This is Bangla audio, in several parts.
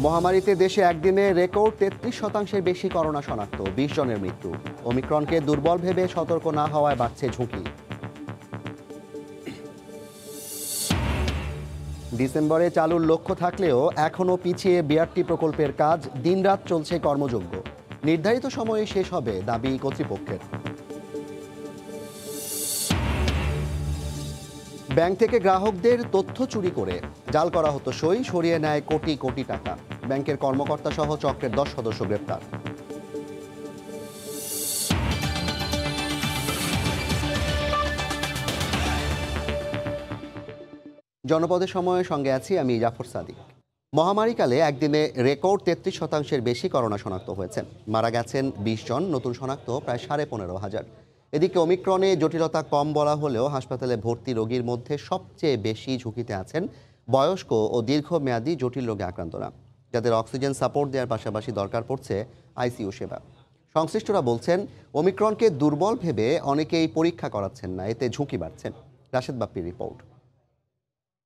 মহামারীতে দেশে একদিনে রেকর্ড ৩৩% বেশি করোনা শনাক্ত, ২০ জনের মৃত্যু। ওমিক্রনকে দুর্বল ভেবে সতর্ক না হওয়ায় বাড়ছে ঝুঁকি। ডিসেম্বরে চালুর লক্ষ্য থাকলেও এখনও পিছিয়ে বিআরটি প্রকল্পের কাজ, দিনরাত চলছে কর্মযজ্ঞ। নির্ধারিত সময়ে শেষ হবে দাবি কর্তৃপক্ষের। ব্যাংক থেকে গ্রাহকদের তথ্য চুরি করে জাল করা হতো সই, সরিয়ে নেয় কোটি কোটি টাকা। ব্যাংকের কর্মকর্তা সহ চক্রের 10 সদস্য গ্রেপ্তার। জনপদের সময়ের সঙ্গে আছি আমি জাফর সাদিক। মহামারীকালে একদিনে রেকর্ড 33% বেশি করোনা শনাক্ত হয়েছে। মারা গেছেন 20 জন, নতুন শনাক্ত প্রায় 15,500। এদিকে ওমিক্রনে জটিলতা কম বলা হলেও হাসপাতালে ভর্তি রোগীর মধ্যে সবচেয়ে বেশি ঝুঁকিতে আছেন বয়স্ক ও দীর্ঘমেয়াদী জটিল রোগে আক্রান্তরা, যাদের অক্সিজেন সাপোর্ট দেওয়ার পাশাপাশি দরকার পড়ছে আইসিইউ সেবা। সংশ্লিষ্টরা বলছেন, ওমিক্রনকে দুর্বল ভেবে অনেকেই পরীক্ষা করাচ্ছেন না, এতে ঝুঁকি বাড়ছে। রাশেদ বাপ্পির রিপোর্ট।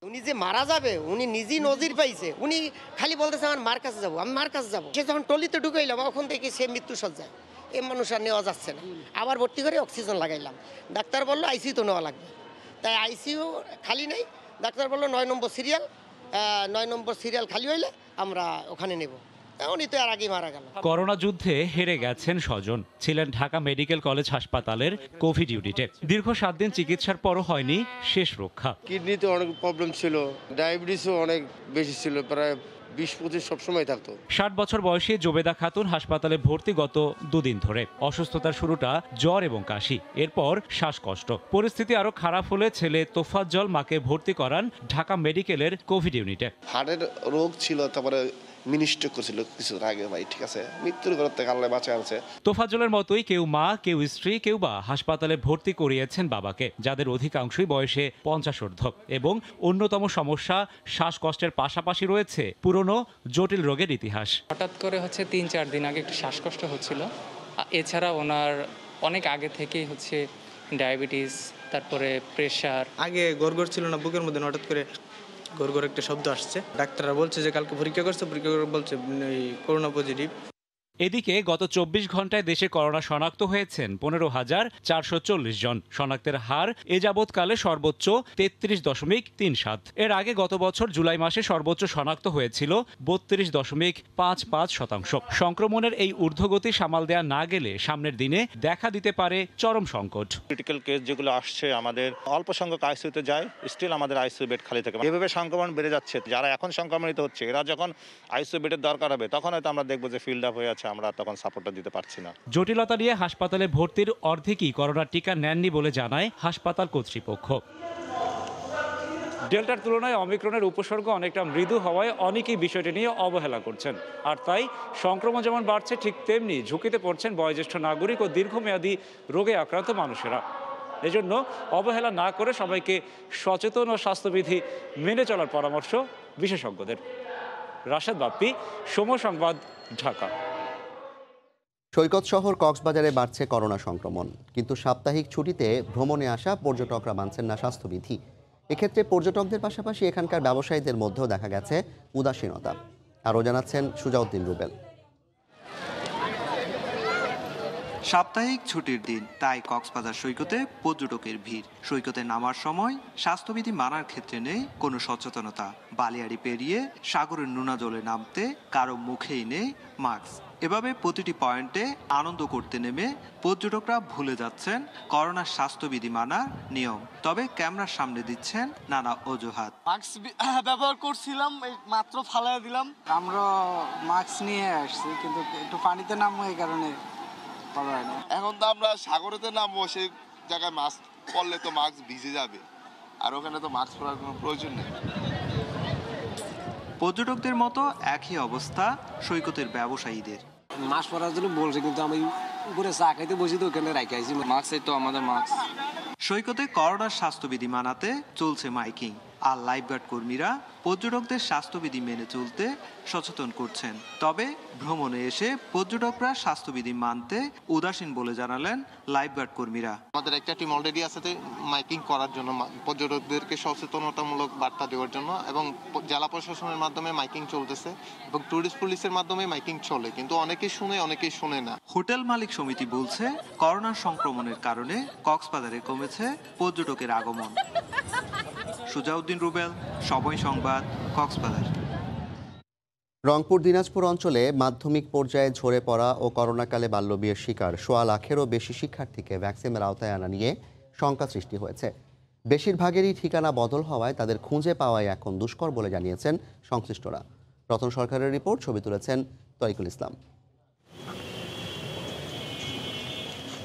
উনি যে মারা যাবে উনি নিজেই নজির পাইছে, উনি খালি বলতেছে আমার মার কাছে যাবো, আমি মার কাছে যাবো। সে যখন টলিতে ঢুকাইলাম ওখান থেকে সে মৃত্যু সজ্জায়, এই মানুষ আর নেওয়া যাচ্ছে না। আবার ভর্তি করে অক্সিজেন লাগাইলাম, ডাক্তার বললো আইসিইউ তো নেওয়া লাগবে। তাই আইসিইউ খালি নেই, ডাক্তার বললো 9 নম্বর সিরিয়াল খালি হইলে আমরা ওখানে নেব। উনি তো আর আগেই মারা গেল। করোনা যুদ্ধে হেরে গেছেন স্বজন, ছিলেন ঢাকা মেডিকেল কলেজ হাসপাতালের কোভিড ইউনিটে। দীর্ঘ 7 দিন চিকিৎসার পরও হয়নি শেষ রক্ষা। কিডনিতে অনেক প্রবলেম ছিল, ডায়াবেটিসও অনেক বেশি ছিল, প্রায় 20-25 সবসময় থাকতো। 60 বছর বয়সী জোবেদা খাতুন হাসপাতালে ভর্তি গত 2 দিন ধরে। অসুস্থতার শুরুটা জ্বর এবং কাশি, এরপর শ্বাসকষ্ট। পরিস্থিতি আরো খারাপ হলে ছেলে তোফাজ্জল মাকে ভর্তি করান ঢাকা মেডিকেলের কোভিড ইউনিটে। হার্টের রোগ ছিল, তারপরে মিনিস্ট্রোক করেছিল কিছুদিন আগে। ভাই ঠিক আছে, মৃত্যুর ঘর থেকে আল্লাহ বাঁচায় আনছে। তোফাজ্জলের মতোই কেউ মা, কেউ স্ত্রী, কেউ বা হাসপাতালে ভর্তি করিয়েছেন বাবাকে, যাদের অধিকাংশই বয়সে 50 ঊর্ধ্ব। এবং অন্যতম সমস্যা শ্বাসকষ্টের পাশাপাশি রয়েছে পুরনো জটিল রোগের ইতিহাস। হঠাৎ করে 3-4 দিন আগে একটু শ্বাসকষ্ট হচ্ছিল। এছাড়া ওনার অনেক আগে থেকেই ডায়াবেটিস, তারপরে প্রেশার। আগে গড়গড় ছিল না বুকের মধ্যে, হঠাৎ করে গড়গড় একটা শব্দ আসছে। ডাক্তাররা বলছে যে কালকে পরীক্ষা করছে, পরীক্ষা করে বলছে করোনা পজিটিভ। এদিকে গত 24 ঘন্টায় দেশে করোনা শনাক্ত হয়েছেন 15,440 জন। শনাক্তের হার এ যাবৎকালে সর্বোচ্চ 33.37। এর আগে গত বছর জুলাই মাসে সর্বোচ্চ শনাক্ত হয়েছিল 32.55%। সংক্রমণের এই ঊর্ধ্বগতি সামাল দেয়া না গেলে সামনের দিনে দেখা দিতে পারে চরম সংকট। ক্রিটিক্যাল কেস যেগুলো আসছে, আমাদের অল্প সংখ্যক আইসিইউতে যায়, স্টিল আমাদের আইসিইউ বেড খালি থাকে। এভাবে সংক্রমণ বেড়ে যাচ্ছে। যারা এখন সংক্রমিত হচ্ছে, এরা যখন আইসিইউ বেডের দরকার হবে, তখন হয়তো আমরা দেখবো যে ফিল্ড আপ হয়ে আছে, আমরা তখন সাপোর্টটা দিতে পারছি না। জটিলতা নিয়ে হাসপাতালে ভর্তির অর্ধেকই করোনার টিকা নেননি বলে জানায় হাসপাতাল কর্তৃপক্ষ। ডেল্টার তুলনায় অমিক্রনের উপসর্গ অনেকটা মৃদু হওয়ায় অনেকেই বিষয়টি নিয়ে অবহেলা করছেন। আর তাই সংক্রমণ যেমন বাড়ছে, ঠিক তেমনি ঝুঁকিতে পড়ছেন বয়োজ্যেষ্ঠ নাগরিক ও দীর্ঘমেয়াদী রোগে আক্রান্ত মানুষেরা। এজন্য অবহেলা না করে সবাইকে সচেতন ও স্বাস্থ্যবিধি মেনে চলার পরামর্শ বিশেষজ্ঞদের। রাশেদ বাপ্পি, সময় সংবাদ, ঢাকা। সৈকত শহর কক্সবাজারে বাড়ছে করোনা সংক্রমণ, কিন্তু সাপ্তাহিক ছুটিতে ভ্রমণে আসা পর্যটকরা মানছেন না স্বাস্থ্যবিধি। এক্ষেত্রে পর্যটকদের পাশাপাশি এখানকার ব্যবসায়ীদের মধ্যেও দেখা গেছে উদাসীনতা। আরও জানাচ্ছেন সুজাউদ্দিন রুবেল। সাপ্তাহিক ছুটির দিন, তাই কক্সবাজার সৈকতে পর্যটকের ভিড়। সৈকতে নামার সময় স্বাস্থ্যবিধি মানার ক্ষেত্রে নেই কোনো সচেতনতা। বালিয়াড়ি পেরিয়ে সাগরের নোনা জলে নামতে কারো মুখেই নেই মাস্ক। এভাবে প্রতিটি পয়েন্টে আনন্দ করতে নেমে পর্যটকরা ভুলে যাচ্ছেন করোনার স্বাস্থ্যবিধি মানার নিয়ম। তবে ক্যামেরার সামনে দিচ্ছেন নানা অজুহাত। মাস্ক ব্যবহার করছিলাম, মাত্র ফালাই দিলাম। আমরা মাস্ক নিয়ে আসছি, কিন্তু একটু পানিতে নামবো এই কারণে। এখন তো আমরা সাগরেতে নামবো, সেই জায়গায় মাস্ক পরলে তো মাস্ক ভিজে যাবে, আর ওখানে তো মাস্ক পরার কোনো প্রয়োজন নেই। পর্যটকদের মতো একই অবস্থা সৈকতের ব্যবসায়ীদের। মাস্ক পরার জন্য বলছে, কিন্তু আমি উপরে চা খাইতে বসি তো ওখানে রাখি আইছি মাস্ক। তো আমাদের মাস্ক। সৈকতে করোনার স্বাস্থ্যবিধি মানাতে চলছে মাইকিং, আর লাইফগার্ড কর্মীরা পর্যটকদের স্বাস্থ্যবিধি মেনে চলতে সচেতন করছেন। তবে ভ্রমণে এসে পর্যটকরা স্বাস্থ্যবিধি মানতে উদাসীন বলে জানালেন লাইফগার্ড কর্মীরা। আমাদের একটা টিম অলরেডি আছে মাইকিং করার জন্য, পর্যটকদেরকে সচেতনতামূলক বার্তা দেওয়ার জন্য, এবং জেলা প্রশাসনের মাধ্যমে মাইকিং চলতেছে এবং ট্যুরিস্ট পুলিশের মাধ্যমে মাইকিং চলে, কিন্তু অনেকেই শুনে অনেকেই শুনে না। হোটেল মালিক সমিতি বলছে করোনা সংক্রমণের কারণে কক্সবাজারে কমেছে পর্যটকের আগমন। সুজাউদ্দিন রুবেল, সময় সংবাদ, কক্সবাজার। রংপুর দিনাজপুর অঞ্চলে মাধ্যমিক পর্যায়ে ঝরে পড়া ও করোনাকালে বাল্যবিয়ের শিকার ১.৫ লাখেরও বেশি শিক্ষার্থীকে ভ্যাকসিনের আওতায় আনা নিয়ে শঙ্কা সৃষ্টি হয়েছে। বেশিরভাগেরই ঠিকানা বদল হওয়ায় তাদের খুঁজে পাওয়াই এখন দুষ্কর বলে জানিয়েছেন সংশ্লিষ্টরা। রতন সরকারের রিপোর্ট, ছবি তুলেছেন তরিকুল ইসলাম।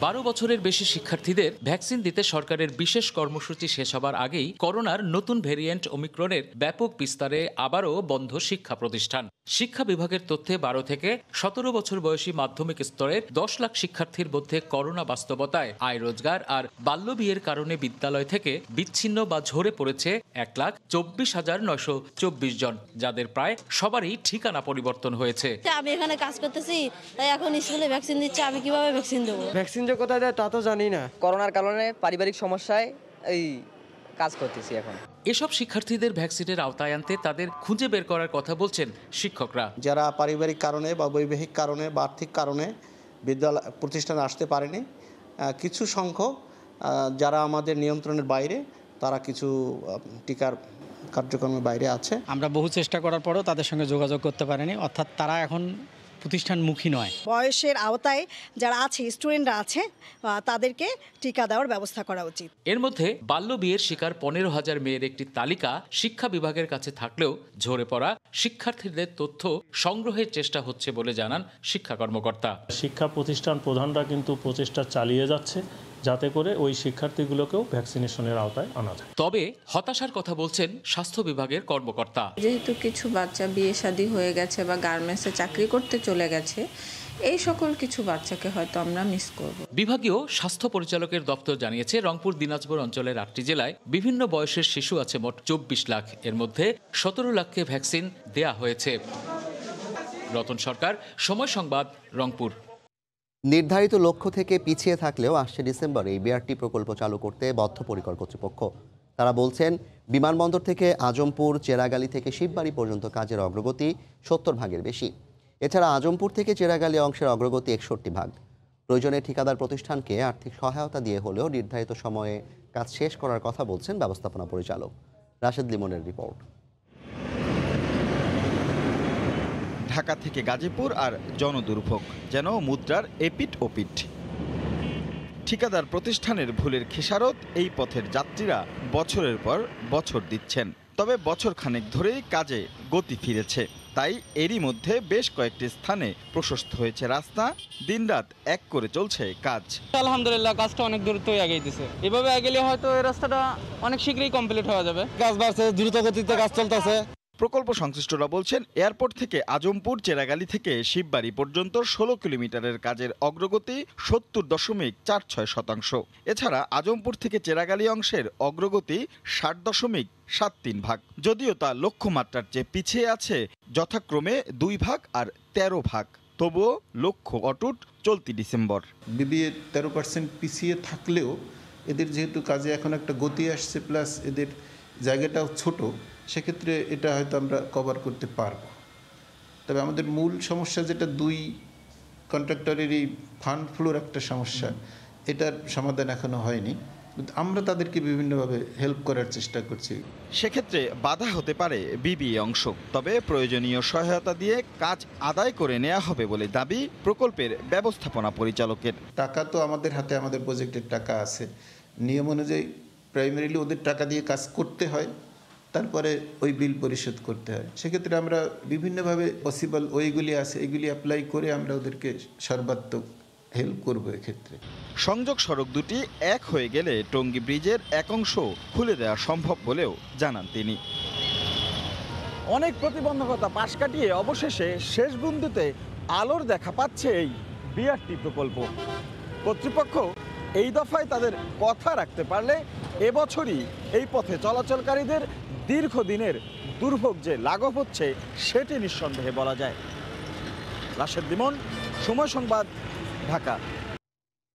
১২ বছরের বেশি শিক্ষার্থীদের ভ্যাকসিন দিতে সরকারের বিশেষ কর্মসূচি শেষ হবার আগেই করোনার নতুন ভেরিয়েন্ট ওমিক্রনের ব্যাপক বিস্তারে আবারও বন্ধ শিক্ষা প্রতিষ্ঠান। শিক্ষা বিভাগের তথ্যে ১২ থেকে ১৭ বছর বয়সী মাধ্যমিক স্তরের ১০ লাখ শিক্ষার্থীর মধ্যে করোনা বাস্তবতায় আয় রোজগার আর বাল্যবিয়ের কারণে বিদ্যালয় থেকে বিচ্ছিন্ন বা ঝরে পড়েছে ১,২৪,৯২৪ জন, যাদের প্রায় সবারই ঠিকানা পরিবর্তন হয়েছে। আমি এখানে কাজ করতেছি, তাই এখন স্কুলে ভ্যাকসিন দিচ্ছে, আমি কিভাবে ভ্যাকসিন দেবো? ভ্যাকসিন যে কোথায় দেয় তা তো জানি না। করোনার কারণে পারিবারিক সমস্যায় এই কাজ করতেছি এখন। এসব শিক্ষার্থীদের ভ্যাকসিনের আওতায় আনতে তাদের খুঁজে বের করার কথা বলছেন শিক্ষকরা। যারা পারিবারিক কারণে বা বৈবাহিক কারণে বা আর্থিক কারণে বিদ্যালয় প্রতিষ্ঠানে আসতে পারেনি, কিছু সংখ্যক যারা আমাদের নিয়ন্ত্রণের বাইরে, তারা কিছু টিকার কার্যক্রমের বাইরে আছে। আমরা বহু চেষ্টা করার পরও তাদের সঙ্গে যোগাযোগ করতে পারিনি, অর্থাৎ তারা এখন প্রতিষ্ঠানমুখী নয়। বয়সের আওতায় যারা আছে, স্টুডেন্টরা আছে, তাদেরকে টিকা দেওয়ার ব্যবস্থা করা উচিত। এর মধ্যে বাল্য বিয়ের শিকার ১৫,০০০ মেয়ের একটি তালিকা শিক্ষা বিভাগের কাছে থাকলেও ঝরে পড়া শিক্ষার্থীদের তথ্য সংগ্রহের চেষ্টা হচ্ছে বলে জানান শিক্ষা কর্মকর্তা। শিক্ষা প্রতিষ্ঠান প্রধানরা কিন্তু প্রচেষ্টা চালিয়ে যাচ্ছে যাতে করে ওই শিক্ষার্থীগুলোকেও ভ্যাকসিনেশনের আওতায় আনা যায়। তবে হতাশার কথা বলছেন স্বাস্থ্য বিভাগের কর্মকর্তা। যেহেতু কিছু বাচ্চা বিয়ে শাদী হয়ে গেছে বা গার্মেন্টসে চাকরি করতে চলে গেছে, এই সকল কিছু বাচ্চাকে হয়তো আমরা মিস করব। বিভাগীয় স্বাস্থ্য পরিচালকের দপ্তর জানিয়েছে, রংপুর দিনাজপুর অঞ্চলের ৮টি জেলায় বিভিন্ন বয়সের শিশু আছে মোট ২৪ লাখ। এর মধ্যে ১৭ লাখকে ভ্যাকসিন দেয়া হয়েছে। রতন সরকার, সময় সংবাদ, রংপুর। নির্ধারিত লক্ষ্য থেকে পিছিয়ে থাকলেও আসছে ডিসেম্বরে এই বিআরটি প্রকল্প চালু করতে বদ্ধপরিকর কর্তৃপক্ষ। তারা বলছেন, বিমানবন্দর থেকে আজমপুর, চেরাগালি থেকে শিববাড়ি পর্যন্ত কাজের অগ্রগতি ৭০ ভাগের বেশি। এছাড়া আজমপুর থেকে চেরাগালি অংশের অগ্রগতি ৬১ ভাগ। প্রয়োজনে ঠিকাদার প্রতিষ্ঠানকে আর্থিক সহায়তা দিয়ে হলেও নির্ধারিত সময়ে কাজ শেষ করার কথা বলছেন ব্যবস্থাপনা পরিচালক। রাশেদ লিমনের রিপোর্ট। ঢাকা থেকে গাজীপুর আর জনদুর্ভোগ যেন মুদ্রার এপিট ওপিট। ঠিকাদার প্রতিষ্ঠানের ভুলের খেসারত এই পথের যাত্রীরা বছরের পর বছর দিচ্ছেন। তবে বছর খানেক ধরেই কাজে গতি ফিরেছে। তাই এরই মধ্যে বেশ কয়েকটি স্থানে প্রশস্ত হয়েছে রাস্তা, দিনরাত এক করে চলছে কাজ। আলহামদুলিল্লাহ, কাজটা অনেক দূরত্বই এগিয়ে দিছে। এভাবে এগেলে হয়তো এই রাস্তাটা অনেক শীঘ্রই কমপ্লিট হয়ে যাবে। কাজ বাড়ছে, দ্রুত গতিতে কাজ চলতেছে। প্রকল্প সংশ্লিষ্টরা বলছেন, এয়ারপোর্ট থেকে আজমপুর, চেরাগালি থেকে শিববাড়ি পর্যন্ত ১৬ কিলোমিটারের কাজের অগ্রগতি ৭০.৪৬%। এছাড়া আজমপুর থেকে চেরাগালি অংশের অগ্রগতি ৬০.৭৩ ভাগ। যদিও তা লক্ষ্যমাত্রার চেয়ে পিছিয়ে আছে যথাক্রমে ২ ভাগ আর ১৩ ভাগ। তবুও লক্ষ্য অটুট চলতি ডিসেম্বর। বিবিএ ১৩% পিছিয়ে থাকলেও এদের যেহেতু কাজে এখন একটা গতি আসছে, প্লাস এদের জায়গাটাও ছোট, সেক্ষেত্রে এটা হয়তো আমরা কভার করতে পারবো। তবে আমাদের মূল সমস্যা যেটা, 2 কন্ট্রাক্টরেরই ফান্ড ফ্লোর একটা সমস্যা, এটার সমাধান এখনো হয়নি। আমরা তাদেরকে বিভিন্নভাবে হেল্প করার চেষ্টা করছি। সেক্ষেত্রে বাধা হতে পারে বিবিএ অংশ। তবে প্রয়োজনীয় সহায়তা দিয়ে কাজ আদায় করে নেওয়া হবে বলে দাবি প্রকল্পের ব্যবস্থাপনা পরিচালকের। টাকা তো আমাদের হাতে, আমাদের প্রজেক্টের টাকা আছে, নিয়ম অনুযায়ী প্রাইমারিলি ওদের টাকা দিয়ে কাজ করতে হয়, তারপরে ওই বিল পরিশোধ করতে হয়। সেক্ষেত্রে আমরা বিভিন্নভাবে পসিবল ওইগুলি আছে, এগুলি অ্যাপ্লাই করে আমরা ওদেরকে সর্বাত্মক হেল্প করব। এক্ষেত্রে সংযোগ সড়ক দুটি এক হয়ে গেলে টঙ্গী ব্রিজের এক অংশ খুলে দেওয়া সম্ভব বলেও জানান তিনি। অনেক প্রতিবন্ধকতা পাশ কাটিয়ে অবশেষে শেষ বিন্দুতে আলোর দেখা পাচ্ছে এই বিআরটি প্রকল্প। কর্তৃপক্ষ এই দফায় তাদের কথা রাখতে পারলে এবছরই এই পথে চলাচলকারীদের দীর্ঘদিনের দুর্ভোগ যে লাঘব হচ্ছে সেটি নিঃসন্দেহে বলা যায়। রাশেদ লিমন, সময় সংবাদ, ঢাকা।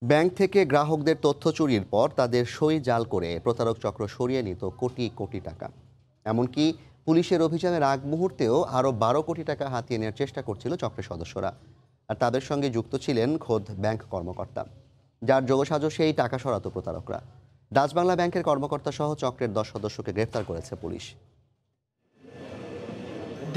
ব্যাংক থেকে গ্রাহকদের তথ্য চুরির পর তাদের সই জাল করে প্রতারক চক্র সরিয়ে নিত কোটি কোটি টাকা। এমনকি পুলিশের অভিযানের আগ মুহূর্তেও আরও 12 কোটি টাকা হাতিয়ে নেওয়ার চেষ্টা করছিল চক্রের সদস্যরা। আর তাদের সঙ্গে যুক্ত ছিলেন খোদ ব্যাংক কর্মকর্তা, যার যোগসাজশে এই টাকা সরাতো প্রতারকরা। ডাচ বাংলা ব্যাংকের কর্মকর্তা সহ চক্রের 10 সদস্যকে গ্রেফতার করেছে পুলিশ।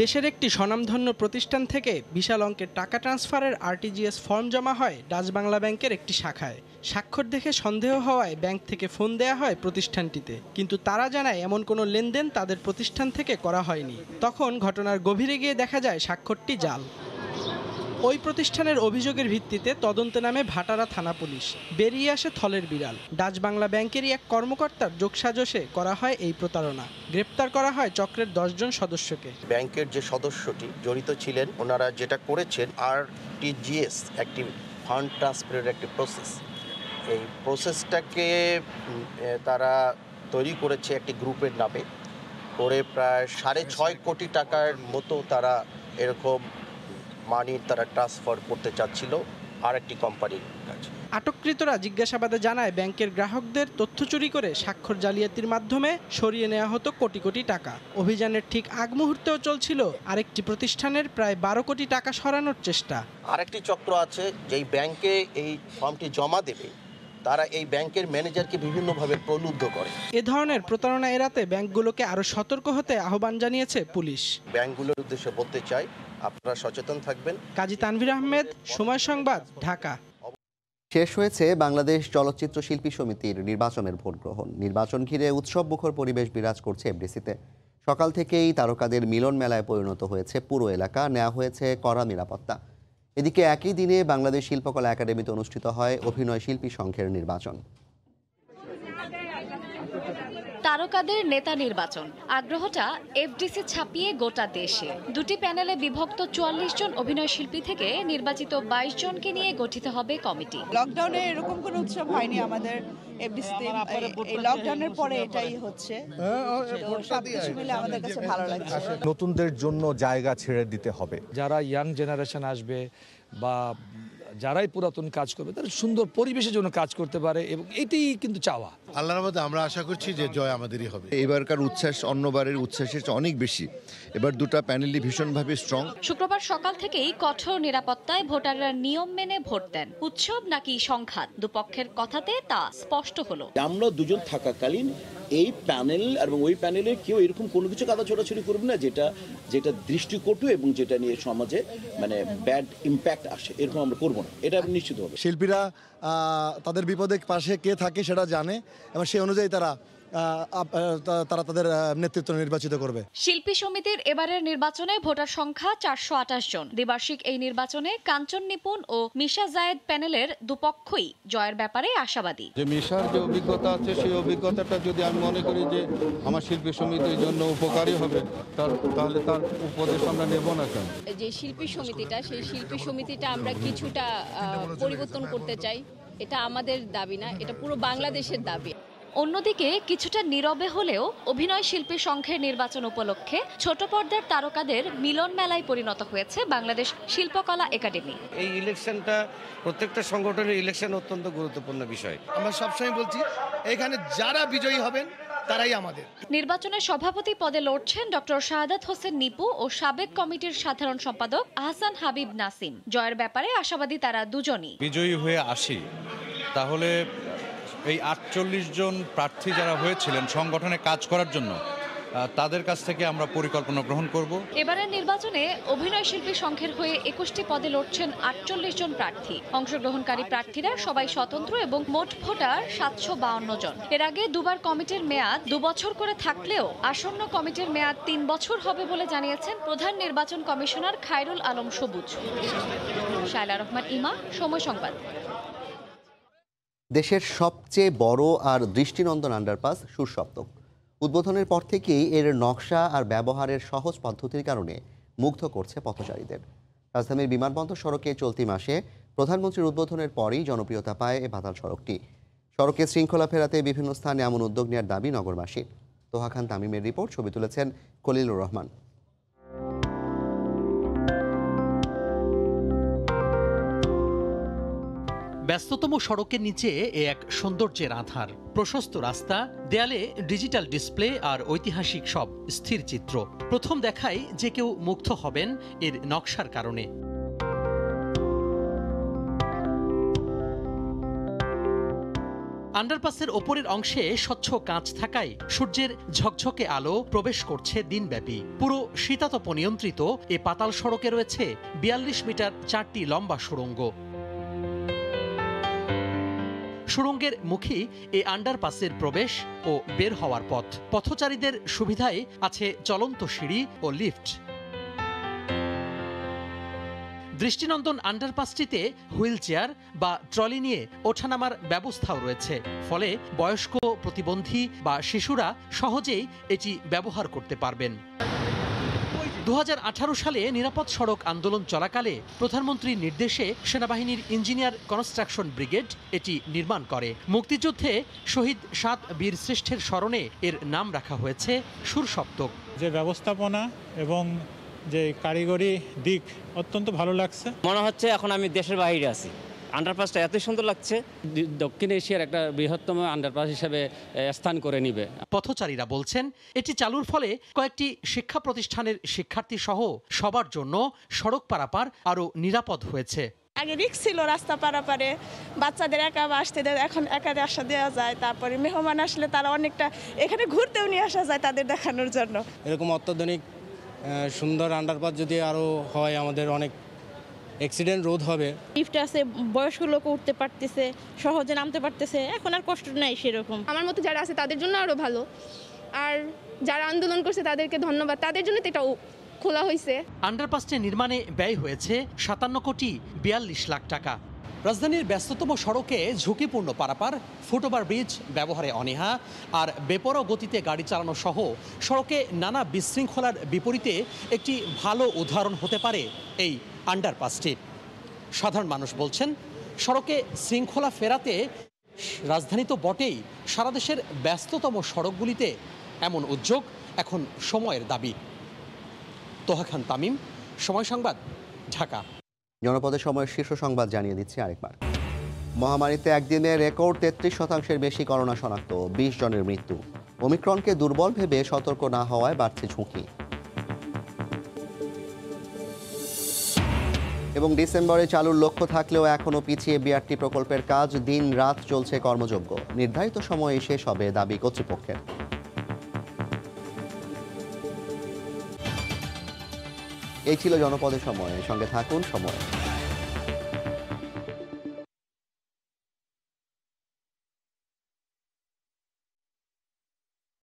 দেশের একটি স্বনামধন্য প্রতিষ্ঠান থেকে বিশাল অঙ্কের টাকা ট্রান্সফারের আরটিজিএস ফর্ম জমা হয় ডাচ বাংলা ব্যাংকের একটি শাখায়। স্বাক্ষর দেখে সন্দেহ হওয়ায় ব্যাংক থেকে ফোন দেয়া হয় প্রতিষ্ঠানটিতে, কিন্তু তারা জানায় এমন কোনো লেনদেন তাদের প্রতিষ্ঠান থেকে করা হয়নি। তখন ঘটনার গভীরে গিয়ে দেখা যায় স্বাক্ষরটি জাল। ওই প্রতিষ্ঠানের অভিযোগের ভিত্তিতে তদন্তে নামে ভাটারা থানা পুলিশ। বেরিয়ে আসে থলের বিড়াল। ডাচ বাংলা ব্যাংকেরই এক কর্মকর্তার যোগসাজশে করা হয় এই প্রতারণা। গ্রেপ্তার করা হয় চক্রের 10 জন সদস্যকে। ব্যাংকের যে সদস্যটি জড়িত ছিলেন, ওনারা যেটা করেছেন আরটিজিএস একটি ফান্ড ট্রান্সফারের একটি প্রসেস। এই প্রসেসটাকে তারা তৈরি করেছে একটি গ্রুপের নামে করে প্রায় 6.5 কোটি টাকার মতো তারা এরকম মানি তারা ট্রান্সফার করতে চাচ্ছিল আরেকটি কোম্পানির কাছে। আটককৃতরা জিজ্ঞাসাবাদে জানায় ব্যাংকের গ্রাহকদের তথ্য চুরি করে স্বাক্ষর জালিয়াতির মাধ্যমে সরিয়ে নেওয়া হতো কোটি কোটি টাকা। অভিযানের ঠিক আগ মুহূর্তেও চলছিল আরেকটি প্রতিষ্ঠানের প্রায় 12 কোটি টাকা সরানোর চেষ্টা। আরেকটি চক্র আছে যেই ব্যাংকে এই ফর্মটি জমা দেবে, তারা এই ব্যাংকের ম্যানেজারকে বিভিন্নভাবে প্রলুব্ধ করে। এ ধরনের প্রতারণা এড়াতে ব্যাংকগুলোকে আরও সতর্ক হতে আহ্বান জানিয়েছে পুলিশ। ব্যাংকগুলোর উদ্দেশ্যে বলতে চাই, আপনারা সচেতন থাকবেন। কাজী তানভীর আহমেদ, সময় সংবাদ, ঢাকা। শেষ হয়েছে বাংলাদেশ চলচ্চিত্র শিল্পী সমিতির নির্বাচনের ভোট গ্রহণ। নির্বাচন ঘিরে উৎসব মুখর পরিবেশ বিরাজ করছে এফডিসিতে। সকাল থেকেই তারকাদের মিলন মেলায় পরিণত হয়েছে পুরো এলাকা, নেওয়া হয়েছে কড়া নিরাপত্তা। এদিকে একই দিনে বাংলাদেশ শিল্পকলা একাডেমিতে অনুষ্ঠিত হয় অভিনয় শিল্পী সংঘের নির্বাচন। তারকাদের নেতা নির্বাচন, আগ্রহটা এফডিসি ছাপিয়ে গোটা দেশে। দুটি প্যানেলে বিভক্ত 44 জন অভিনয় শিল্পী থেকে নির্বাচিত 22 জনকে নিয়ে গঠিত হবে কমিটি। লকডাউনে এরকম কোনো উৎসব হয়নি আমাদের এফডিসিতে, এই লকডাউনের পরে এটাই হচ্ছে। সবকিছু মিলে আমাদের কাছে ভালো লাগছে। নতুনদের জন্য জায়গা ছেড়ে দিতে হবে। যারা ইয়াং জেনারেশন আসবে বা যারাই পুরাতন কাজ করবে তারা সুন্দর পরিবেশের জন্য কাজ করতে পারে, এবং এটাই কিন্তু চাওয়া। আল্লাহর রহমতে আমরা আশা করছি যে জয় আমাদেরই হবে। এবারকার উচ্ছ্বাস অন্যবারের উচ্ছ্বাসের চেয়ে অনেক বেশি। এবার দুটা প্যানেলই ভীষণভাবে স্ট্রং। শুক্রবার সকাল থেকেই কঠোর নিরাপত্তায় ভোটাররা নিয়ম মেনে ভোট দেন। উৎসব নাকি সংঘাত, দুপক্ষের কথাতে তা স্পষ্ট হলো। আমরা দুজন থাকাকালীন এই প্যানেল এবং ওই প্যানেলে কেউ এরকম কোনো কিছু কাদা ছোড়াছুড়ি করবে না যেটা দৃষ্টিকটু এবং যেটা নিয়ে সমাজে মানে ব্যাড ইম্প্যাক্ট আসে, এরকম আমরা করবো না, এটা নিশ্চিত হবে। শিল্পীরা তাদের বিপদে পাশে কে থাকে সেটা জানে এবং সেই অনুযায়ী তারা তাদের নেতৃত্ব নির্বাচিত করবে। শিল্পী সমিতির এবারের নির্বাচনে ভোটার সংখ্যা 428 জন। দ্বিবার্ষিক এই নির্বাচনে কাঞ্চন নিপুণ ও মিশা জায়েদ প্যানেলের দুপক্ষই জয়ের ব্যাপারে আশাবাদী। যে মিশার যে অভিজ্ঞতা আছে সেই অভিজ্ঞতাটা যদি আমি মনে করি যে আমার শিল্পী সমিতির জন্য উপকারী হবে, তাহলে তার উপদেশ আমরা নেব না কেন। যে শিল্পী সমিতিটা, সেই শিল্পী সমিতিটা আমরা কিছুটা পরিবর্তন করতে চাই। এটা আমাদের দাবি না, এটা পুরো বাংলাদেশের দাবি। অন্যদিকে কিছুটা নীরবে হলেও অভিনয় শিল্পী সংঘের নির্বাচন উপলক্ষে ছোট পর্দার তারকাদের মিলন মেলায় পরিণত হয়েছে বাংলাদেশ শিল্পকলা একাডেমি। এই ইলেকশনটা প্রত্যেকটা সংগঠনের ইলেকশন অত্যন্ত গুরুত্বপূর্ণ বিষয়। আমরা সবসময় বলছি এখানে যারা বিজয়ী হবেন তারাই আমাদের। নির্বাচনের সভাপতি পদে লড়ছেন ডক্টর শাহাদাত হোসেন নিপু ও সাবেক কমিটির সাধারণ সম্পাদক আহসান হাবিব নাসিম। জয়ের ব্যাপারে আশাবাদী তারা দুজনই। বিজয়ী হয়ে আসি তাহলে এই 48 জন প্রার্থী যারা হয়েছিলেন সংগঠনে কাজ করার জন্য, তাদের কাছ থেকে আমরা পরিকল্পনা গ্রহণ করব। এবারের নির্বাচনে অভিনয় শিল্পী সংঘের হয়ে 21টি পদে লড়ছেন 48 জন প্রার্থী। অংশগ্রহণকারী প্রার্থীরা সবাই স্বতন্ত্র এবং মোট ভোটার 752 জন। এর আগে দুবার কমিটির মেয়াদ 2 বছর করে থাকলেও আসন্ন কমিটির মেয়াদ 3 বছর হবে বলে জানিয়েছেন প্রধান নির্বাচন কমিশনার খায়রুল আলম সবুজ। শায়লা রহমান ইমা, সময় সংবাদ। দেশের সবচেয়ে বড় আর দৃষ্টিনন্দন আন্ডারপাস সুরসপ্তক। উদ্বোধনের পর থেকেই এর নকশা আর ব্যবহারের সহজ পদ্ধতির কারণে মুগ্ধ করছে পথচারীদের। রাজধানীর বিমানবন্দর সড়কে চলতি মাসে প্রধানমন্ত্রীর উদ্বোধনের পরই জনপ্রিয়তা পায় এ বাতাল সড়কটি। সড়কে শৃঙ্খলা ফেরাতে বিভিন্ন স্থানে এমন উদ্যোগ নেওয়ার দাবি নগরবাসীর। তোহা খান তামিমের রিপোর্ট, ছবি তুলেছেন খলিলুর রহমান। ব্যস্ততম সড়কের নিচে এ এক সৌন্দর্যের আধার। প্রশস্ত রাস্তা, দেয়ালে ডিজিটাল ডিসপ্লে আর ঐতিহাসিক সব স্থির চিত্র। প্রথম দেখায় যে কেউ মুগ্ধ হবেন এর নকশার কারণে। আন্ডারপাসের ওপরের অংশে স্বচ্ছ কাঁচ থাকায় সূর্যের ঝকঝকে আলো প্রবেশ করছে দিনব্যাপী। পুরো শীতাতপ নিয়ন্ত্রিত এ পাতাল সড়কে রয়েছে ৪২ মিটার ৪টি লম্বা সুড়ঙ্গ। সুড়ঙ্গের মুখী এই আন্ডারপাসের প্রবেশ ও বের হওয়ার পথ। পথচারীদের সুবিধায় আছে চলন্ত সিঁড়ি ও লিফট। দৃষ্টিনন্দন আন্ডারপাসটিতে হুইল চেয়ার বা ট্রলি নিয়ে ওঠানামার ব্যবস্থাও রয়েছে, ফলে বয়স্ক, প্রতিবন্ধী বা শিশুরা সহজেই এটি ব্যবহার করতে পারবেন। ২০১৮ সালে নিরাপদ সড়ক আন্দোলন চলাকালে প্রধানমন্ত্রীর নির্দেশে সেনাবাহিনীর ইঞ্জিনিয়ার কনস্ট্রাকশন ব্রিগেড এটি নির্মাণ করে। মুক্তিযুদ্ধে শহীদ ৭ বীর শ্রেষ্ঠের স্মরণে এর নাম রাখা হয়েছে সুরসপ্তক। যে ব্যবস্থাপনা এবং যে কারিগরি দিক অত্যন্ত ভালো লাগছে। মনে হচ্ছে এখন আমি দেশের বাইরে আছি। আন্ডারপাসটা এত সুন্দর লাগছে, দক্ষিণ এশিয়ার একটা বৃহত্তম আন্ডারপাস হিসেবে স্থান করে নিবে। পথচারীরা বলছেন এটি চালুর ফলে কয়েকটি শিক্ষা প্রতিষ্ঠানের শিক্ষার্থী সহ সবার জন্য সড়ক পারাপার আরও নিরাপদ হয়েছে। আগে রিস্ক ছিল রাস্তা পারাপারে, বাচ্চাদের একা আসতে দেয়, এখন একা আসা দেওয়া যায়। তারপরে মেহমান আসলে তারা অনেকটা এখানে ঘুরতেও নিয়ে আসা যায় তাদের দেখানোর জন্য। এরকম অত্যাধুনিক সুন্দর আন্ডারপাস যদি আরও হয়, আমাদের অনেক অ্যাক্সিডেন্ট রোধ হবে। লিফট আছে, বয়স্ক লোক উঠতে পারতেছে, সহজে নামতে পারতেছে, এখন আর কষ্ট নাই সেরকম। আমার মতো যারা আছে তাদের জন্য আরও ভালো, আর যারা আন্দোলন করছে তাদেরকে ধন্যবাদ, তাদের জন্য তো এটা খোলা হয়েছে। আন্ডারপাসটি নির্মাণে ব্যয় হয়েছে ৫৭ কোটি ৪২ লাখ টাকা। রাজধানীর ব্যস্ততম সড়কে ঝুঁকিপূর্ণ পারাপার, ফুটওভার ব্রিজ ব্যবহারে অনীহা আর বেপরোয়া গতিতে গাড়ি চালানো সহ সড়কে নানা বিশৃঙ্খলার বিপরীতে একটি ভালো উদাহরণ হতে পারে এই আন্ডারপাসটি। সাধারণ মানুষ বলছেন সড়কে শৃঙ্খলা ফেরাতে রাজধানী তো বটেই, সারা দেশের ব্যস্ততম সড়কগুলিতে এমন উদ্যোগ এখন সময়ের দাবি। তোহা খান তামিম, সময় সংবাদ, ঢাকা। জনপদের সময়ের শীর্ষ সংবাদ জানিয়ে দিচ্ছি আরেকবার। মহামারীতে একদিনে রেকর্ড ৩৩% বেশি করোনা শনাক্ত, ২০ জনের মৃত্যু। ওমিক্রনকে দুর্বল ভেবে সতর্ক না হওয়ায় বাড়ছে ঝুঁকি। এবং ডিসেম্বরে চালুর লক্ষ্য থাকলেও এখনও পিছিয়ে বিআরটি প্রকল্পের কাজ, দিন রাত চলছে কর্মযজ্ঞ। নির্ধারিত সময়ে শেষ হবে দাবি কর্তৃপক্ষের। এই ছিল জনপদের সময়, সঙ্গে থাকুন সময়।